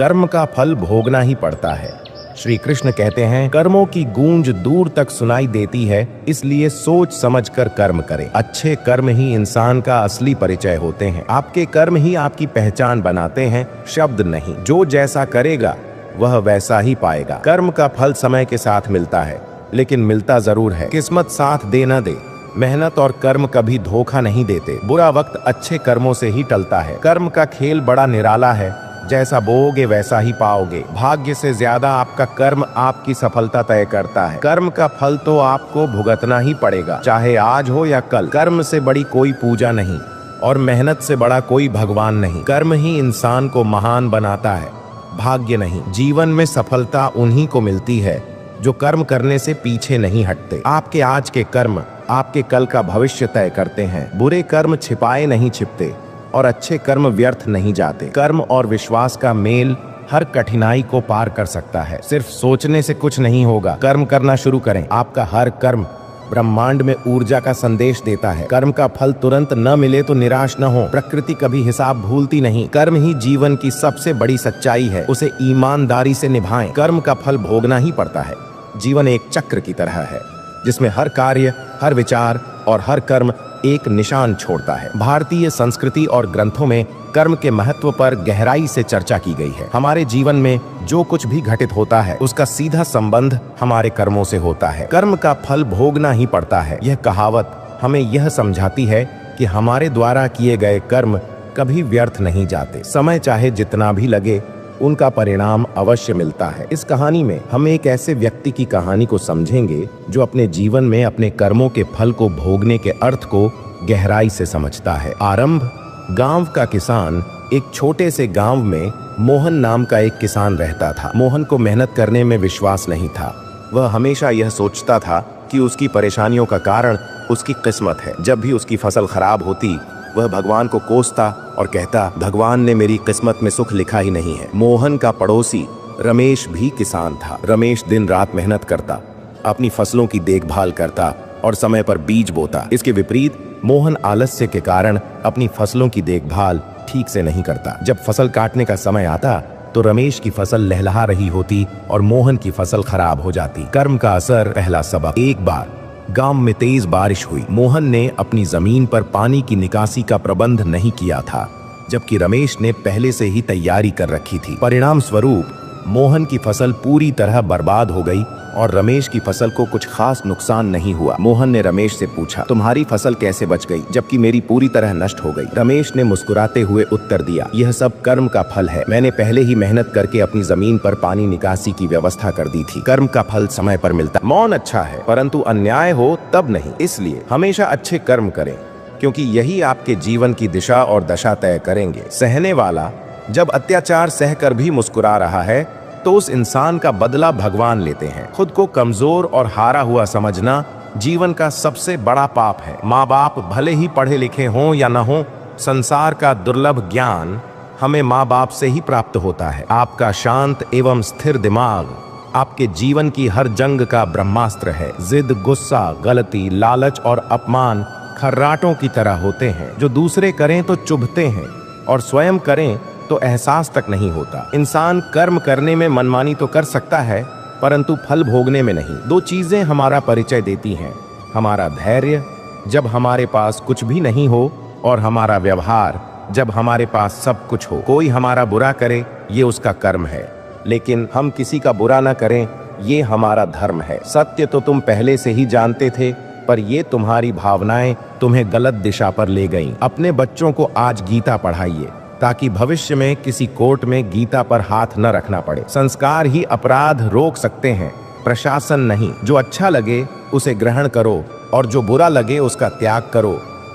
कर्म का फल भोगना ही पड़ता है। श्री कृष्ण कहते हैं, कर्मों की गूंज दूर तक सुनाई देती है, इसलिए सोच समझकर कर्म करें। अच्छे कर्म ही इंसान का असली परिचय होते हैं। आपके कर्म ही आपकी पहचान बनाते हैं, शब्द नहीं। जो जैसा करेगा वह वैसा ही पाएगा। कर्म का फल समय के साथ मिलता है, लेकिन मिलता जरूर है। किस्मत साथ दे न दे, मेहनत और कर्म कभी धोखा नहीं देते। बुरा वक्त अच्छे कर्मों से ही टलता है। कर्म का खेल बड़ा निराला है, जैसा बोओगे वैसा ही पाओगे। भाग्य से ज्यादा आपका कर्म आपकी सफलता तय करता है। कर्म का फल तो आपको भुगतना ही पड़ेगा, चाहे आज हो या कल। कर्म से बड़ी कोई पूजा नहीं और मेहनत से बड़ा कोई भगवान नहीं। कर्म ही इंसान को महान बनाता है, भाग्य नहीं। जीवन में सफलता उन्हीं को मिलती है जो कर्म करने से पीछे नहीं हटते। आपके आज के कर्म आपके कल का भविष्य तय करते हैं। बुरे कर्म छिपाए नहीं छिपते और अच्छे कर्म व्यर्थ नहीं जाते। कर्म और विश्वास का मेल हर कठिनाई को पार कर सकता है। सिर्फ सोचने से कुछ नहीं होगा, कर्म करना शुरू करें। आपका हर कर्म ब्रह्मांड में ऊर्जा का संदेश देता है। कर्म का फल तुरंत न मिले तो निराश न हो। प्रकृति कभी हिसाब भूलती नहीं। कर्म ही जीवन की सबसे बड़ी सच्चाई है, उसे ईमानदारी से निभाएं। कर्म का फल भोगना ही पड़ता है। जीवन एक चक्र की तरह है, जिसमें हर कार्य, हर विचार और हर कर्म एक निशान छोड़ता है। भारतीय संस्कृति और ग्रंथों में कर्म के महत्व पर गहराई से चर्चा की गई है। हमारे जीवन में जो कुछ भी घटित होता है, उसका सीधा संबंध हमारे कर्मों से होता है। कर्म का फल भोगना ही पड़ता है। यह कहावत हमें यह समझाती है कि हमारे द्वारा किए गए कर्म कभी व्यर्थ नहीं जाते। समय चाहे जितना भी लगे, उनका परिणाम अवश्य मिलता है। इस कहानी में हम एक ऐसे व्यक्ति की कहानी को समझेंगे जो अपने जीवन में अपने कर्मों के फल को भोगने के अर्थ को गहराई से समझता है। आरंभ। गांव का किसान। एक छोटे से गांव में मोहन नाम का एक किसान रहता था। मोहन को मेहनत करने में विश्वास नहीं था। वह हमेशा यह सोचता था कि उसकी परेशानियों का कारण उसकी किस्मत है। जब भी उसकी फसल खराब होती, वह भगवान को कोसता और कहता, भगवान ने मेरी किस्मत में सुख लिखा ही नहीं है। मोहन का पड़ोसी रमेश भी किसान था। रमेश दिन रात मेहनत करता, अपनी फसलों की देखभाल करता और समय पर बीज बोता। इसके विपरीत मोहन आलस्य के कारण अपनी फसलों की देखभाल ठीक से नहीं करता। जब फसल काटने का समय आता तो रमेश की फसल लहलहा रही होती और मोहन की फसल खराब हो जाती। कर्म का असर। पहला सबक। एक बार गांव में तेज बारिश हुई। मोहन ने अपनी जमीन पर पानी की निकासी का प्रबंध नहीं किया था, जबकि रमेश ने पहले से ही तैयारी कर रखी थी। परिणाम स्वरूप मोहन की फसल पूरी तरह बर्बाद हो गई और रमेश की फसल को कुछ खास नुकसान नहीं हुआ। मोहन ने रमेश से पूछा, तुम्हारी फसल कैसे बच गई जबकि मेरी पूरी तरह नष्ट हो गई? रमेश ने मुस्कुराते हुए उत्तर दिया, यह सब कर्म का फल है। मैंने पहले ही मेहनत करके अपनी जमीन पर पानी निकासी की व्यवस्था कर दी थी। कर्म का फल समय पर मिलता। मौन अच्छा है, परंतु अन्याय हो तब नहीं। इसलिए हमेशा अच्छे कर्म करें, क्योंकि यही आपके जीवन की दिशा और दशा तय करेंगे। सहने वाला जब अत्याचार सहकर भी मुस्कुरा रहा है तो उस इंसान का बदला भगवान लेते हैं। खुद को कमजोर और हारा हुआ समझना जीवन का सबसे बड़ा पाप है। माँ बाप भले ही पढ़े लिखे हों या न हों, संसार का दुर्लभ ज्ञान हमें माँ बाप से ही प्राप्त होता है। आपका शांत एवं स्थिर दिमाग आपके जीवन की हर जंग का ब्रह्मास्त्र है। जिद, गुस्सा, गलती, लालच और अपमान खर्राटों की तरह होते हैं, जो दूसरे करें तो चुभते हैं और स्वयं करें तो एहसास तक नहीं होता। इंसान कर्म करने में मनमानी तो कर सकता है, परंतु फल भोगने में नहीं। दो चीजें हमारा परिचय देती हैं, हमारा धैर्य जब हमारे पास कुछ भी नहीं हो और हमारा व्यवहार जब हमारे पास सब कुछ हो। कोई हमारा बुरा करे ये उसका कर्म है, लेकिन हम किसी का बुरा न करें ये हमारा धर्म है। सत्य तो तुम पहले से ही जानते थे, पर ये तुम्हारी भावनाएं तुम्हें गलत दिशा पर ले गईं। अपने बच्चों को आज गीता पढ़ाइए ताकि भविष्य में किसी कोर्ट में गीता पर हाथ न रखना पड़े। संस्कार ही अपराध रोक सकते हैं, प्रशासन नहीं। जो अच्छा लगे उसे ग्रहण करो और जो बुरा लगे उसका त्याग करो,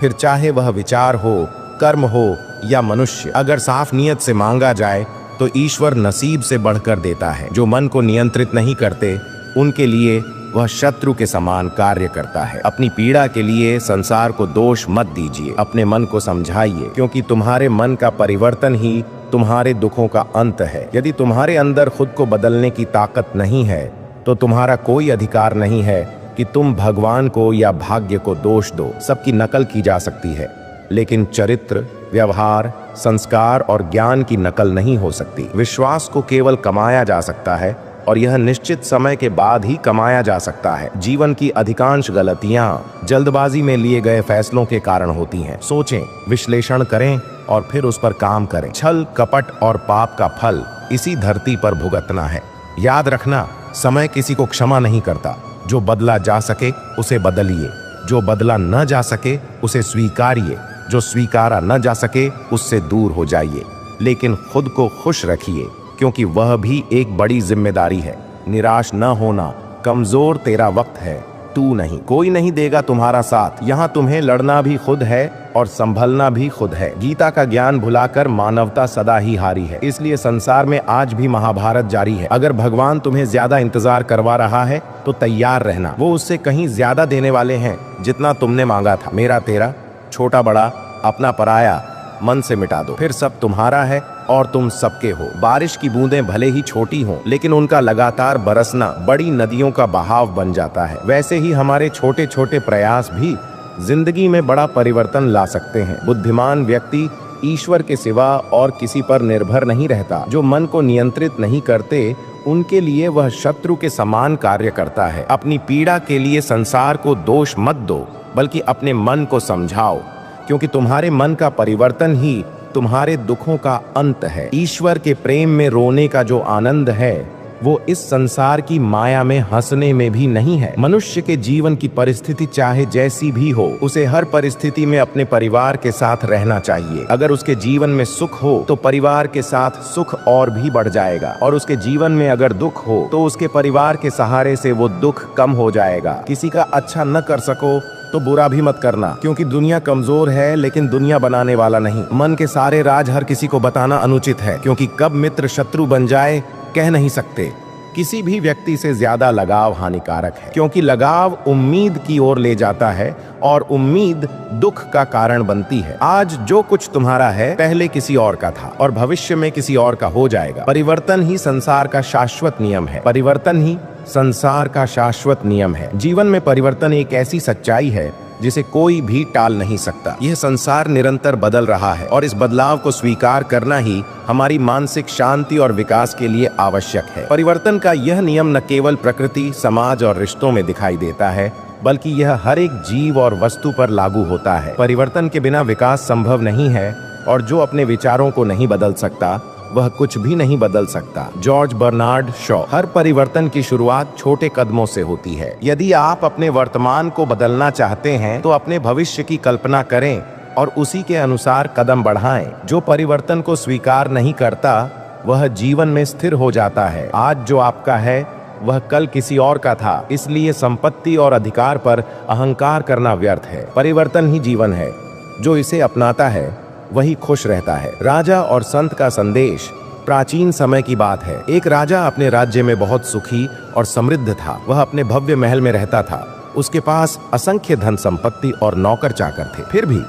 फिर चाहे वह विचार हो, कर्म हो या मनुष्य। अगर साफ नियत से मांगा जाए तो ईश्वर नसीब से बढ़कर देता है। जो मन को नियंत्रित नहीं करते उनके लिए वह शत्रु के समान कार्य करता है। अपनी पीड़ा के लिए संसार को दोष मत दीजिए, अपने मन को समझाइए, क्योंकि तुम्हारे मन का परिवर्तन ही तुम्हारे दुखों का अंत है। यदि तुम्हारे अंदर खुद को बदलने की ताकत नहीं है तो तुम्हारा कोई अधिकार नहीं है कि तुम भगवान को या भाग्य को दोष दो। सबकी नकल की जा सकती है, लेकिन चरित्र, व्यवहार, संस्कार और ज्ञान की नकल नहीं हो सकती। विश्वास को केवल कमाया जा सकता है और यह निश्चित समय के बाद ही कमाया जा सकता है। जीवन की अधिकांश गलतियां जल्दबाजी में लिए गए फैसलों के कारण होती हैं। सोचें, विश्लेषण करें और फिर उस पर काम करें। छल, कपट और पाप का फल इसी धरती पर भुगतना है। याद रखना, समय किसी को क्षमा नहीं करता। जो बदला जा सके उसे बदलिए, जो बदला न जा सके उसे स्वीकारिए, जो स्वीकारा न जा सके उससे दूर हो जाइए। लेकिन खुद को खुश रखिए, क्योंकि वह भी एक बड़ी जिम्मेदारी है। निराश न होना, कमजोर तेरा वक्त है, तू नहीं। कोई नहीं देगा तुम्हारा साथ। यहाँ तुम्हें लड़ना भी खुद है और संभलना भी खुद है। गीता का ज्ञान भुलाकर मानवता सदा ही हारी है। इसलिए संसार में आज भी महाभारत जारी है। अगर भगवान तुम्हें ज्यादा इंतजार करवा रहा है तो तैयार रहना। वो उससे कहीं ज्यादा देने वाले हैं जितना तुमने मांगा था। मेरा तेरा, छोटा बड़ा, अपना पराया मन से मिटा दो, फिर सब तुम्हारा है और तुम सबके हो। बारिश की बूंदें भले ही छोटी हों, लेकिन उनका लगातार बरसना बड़ी नदियों का बहाव बन जाता है। वैसे ही हमारे छोटे छोटे प्रयास भी जिंदगी में बड़ा परिवर्तन ला सकते हैं। बुद्धिमान व्यक्ति ईश्वर के सिवा और किसी पर निर्भर नहीं रहता। जो मन को नियंत्रित नहीं करते, उनके लिए वह शत्रु के समान कार्य करता है। अपनी पीड़ा के लिए संसार को दोष मत दो, बल्कि अपने मन को समझाओ, क्योंकि तुम्हारे मन का परिवर्तन ही तुम्हारे दुखों का अंत है। ईश्वर के प्रेम में रोने का जो आनंद है, वो इस संसार की माया में हंसने में भी नहीं है। मनुष्य के जीवन की परिस्थिति चाहे जैसी भी हो, उसे हर परिस्थिति में अपने परिवार के साथ रहना चाहिए। अगर उसके जीवन में सुख हो तो परिवार के साथ सुख और भी बढ़ जाएगा, और उसके जीवन में अगर दुख हो तो उसके परिवार के सहारे से वो दुख कम हो जाएगा। किसी का अच्छा न कर सको तो बुरा भी मत करना, क्योंकि दुनिया कमजोर है लेकिन दुनिया बनाने वाला नहीं। मन के सारे राज हर किसी को बताना अनुचित है, क्योंकि कब मित्र शत्रु बन जाए कह नहीं सकते। किसी भी व्यक्ति से ज्यादा लगाव हानिकारक है, क्योंकि लगाव उम्मीद की ओर ले जाता है और उम्मीद दुख का कारण बनती है। आज जो कुछ तुम्हारा है पहले किसी और का था और भविष्य में किसी और का हो जाएगा। परिवर्तन ही संसार का शाश्वत नियम है। परिवर्तन ही संसार का शाश्वत नियम है। जीवन में परिवर्तन एक ऐसी सच्चाई है जिसे कोई भी टाल नहीं सकता। यह संसार निरंतर बदल रहा है और इस बदलाव को स्वीकार करना ही हमारी मानसिक शांति और विकास के लिए आवश्यक है। परिवर्तन का यह नियम न केवल प्रकृति, समाज और रिश्तों में दिखाई देता है, बल्कि यह हर एक जीव और वस्तु पर लागू होता है। परिवर्तन के बिना विकास संभव नहीं है, और जो अपने विचारों को नहीं बदल सकता वह कुछ भी नहीं बदल सकता। George Bernard Shaw. हर परिवर्तन की शुरुआत छोटे कदमों से होती है। यदि आप अपने वर्तमान को बदलना चाहते हैं तो अपने भविष्य की कल्पना करें और उसी के अनुसार कदम बढ़ाएं। जो परिवर्तन को स्वीकार नहीं करता वह जीवन में स्थिर हो जाता है। आज जो आपका है वह कल किसी और का था, इसलिए संपत्ति और अधिकार पर अहंकार करना व्यर्थ है। परिवर्तन ही जीवन है। जो इसे अपनाता है वही खुश रहता है। राजा और संत का संदेश प्राचीन समय की बात है। एक राजा अपने राज्य में बहुत सुखी और समृद्ध था। वह अपने भव्य महल में रहता था। उसके पास असंख्य धन संपत्ति और नौकर चाकर थे। फिर भी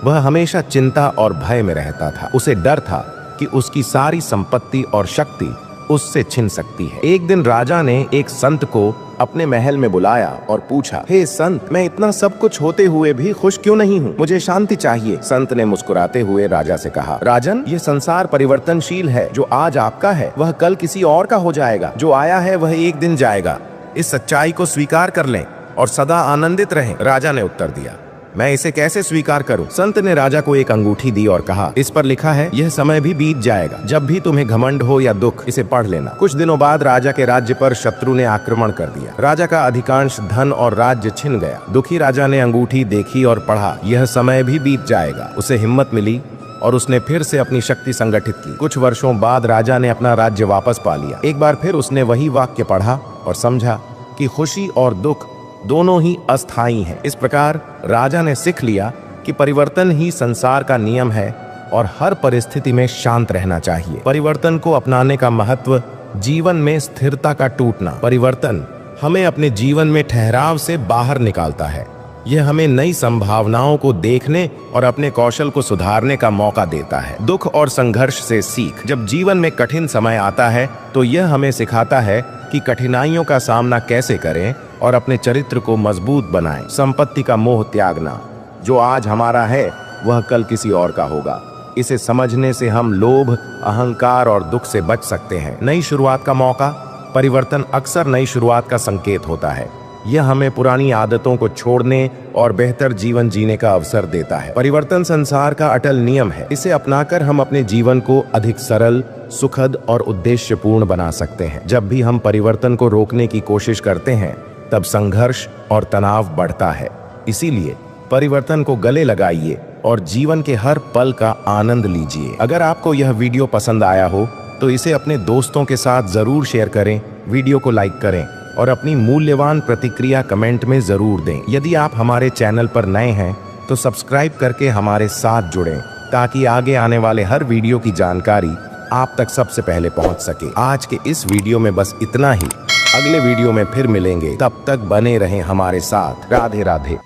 वह हमेशा चिंता और भय में रहता था। उसे डर था कि उसकी सारी संपत्ति और शक्ति उससे छिन सकती है। एक दिन राजा ने एक संत को अपने महल में बुलाया और पूछा, हे संत, मैं इतना सब कुछ होते हुए भी खुश क्यों नहीं हूँ? मुझे शांति चाहिए। संत ने मुस्कुराते हुए राजा से कहा, राजन, ये संसार परिवर्तनशील है। जो आज आपका है वह कल किसी और का हो जाएगा। जो आया है वह एक दिन जाएगा। इस सच्चाई को स्वीकार कर लें और सदा आनंदित रहें। राजा ने उत्तर दिया, मैं इसे कैसे स्वीकार करूं? संत ने राजा को एक अंगूठी दी और कहा, इस पर लिखा है, यह समय भी बीत जाएगा। जब भी तुम्हें घमंड हो या दुख, इसे पढ़ लेना। कुछ दिनों बाद राजा के राज्य पर शत्रु ने आक्रमण कर दिया। राजा का अधिकांश धन और राज्य छिन गया। दुखी राजा ने अंगूठी देखी और पढ़ा, यह समय भी बीत जाएगा। उसे हिम्मत मिली और उसने फिर से अपनी शक्ति संगठित की। कुछ वर्षों बाद राजा ने अपना राज्य वापस पा लिया। एक बार फिर उसने वही वाक्य पढ़ा और समझा कि खुशी और दुख दोनों ही अस्थायी हैं। इस प्रकार राजा ने सीख लिया कि परिवर्तन ही संसार का नियम है और हर परिस्थिति में शांत रहना चाहिए। परिवर्तन को अपनाने का महत्व जीवन में स्थिरता का टूटना। परिवर्तन हमें अपने जीवन में ठहराव से बाहर निकालता है। यह हमें नई संभावनाओं को देखने और अपने कौशल को सुधारने का मौका देता है। दुख और संघर्ष से सीख। जब जीवन में कठिन समय आता है तो यह हमें सिखाता है कि कठिनाइयों का सामना कैसे करें और अपने चरित्र को मजबूत बनाएं। संपत्ति का मोह त्यागना। जो आज हमारा है वह कल किसी और का होगा। इसे समझने से हम लोभ, अहंकार और दुख से बच सकते हैं। नई शुरुआत का मौका। परिवर्तन अक्सर नई शुरुआत का संकेत होता है। यह हमें पुरानी आदतों को छोड़ने और बेहतर जीवन जीने का अवसर देता है। परिवर्तन संसार का अटल नियम है। इसे अपनाकर हम अपने जीवन को अधिक सरल, सुखद और उद्देश्यपूर्ण बना सकते हैं। जब भी हम परिवर्तन को रोकने की कोशिश करते हैं, तब संघर्ष और तनाव बढ़ता है। इसीलिए परिवर्तन को गले लगाइए और जीवन के हर पल का आनंद लीजिए। अगर आपको यह वीडियो पसंद आया हो तो इसे अपने दोस्तों के साथ जरूर शेयर करें, वीडियो को लाइक करें और अपनी मूल्यवान प्रतिक्रिया कमेंट में जरूर दें। यदि आप हमारे चैनल पर नए हैं तो सब्सक्राइब करके हमारे साथ जुड़ें, ताकि आगे आने वाले हर वीडियो की जानकारी आप तक सबसे पहले पहुंच सके। आज के इस वीडियो में बस इतना ही। अगले वीडियो में फिर मिलेंगे, तब तक बने रहें हमारे साथ। राधे राधे।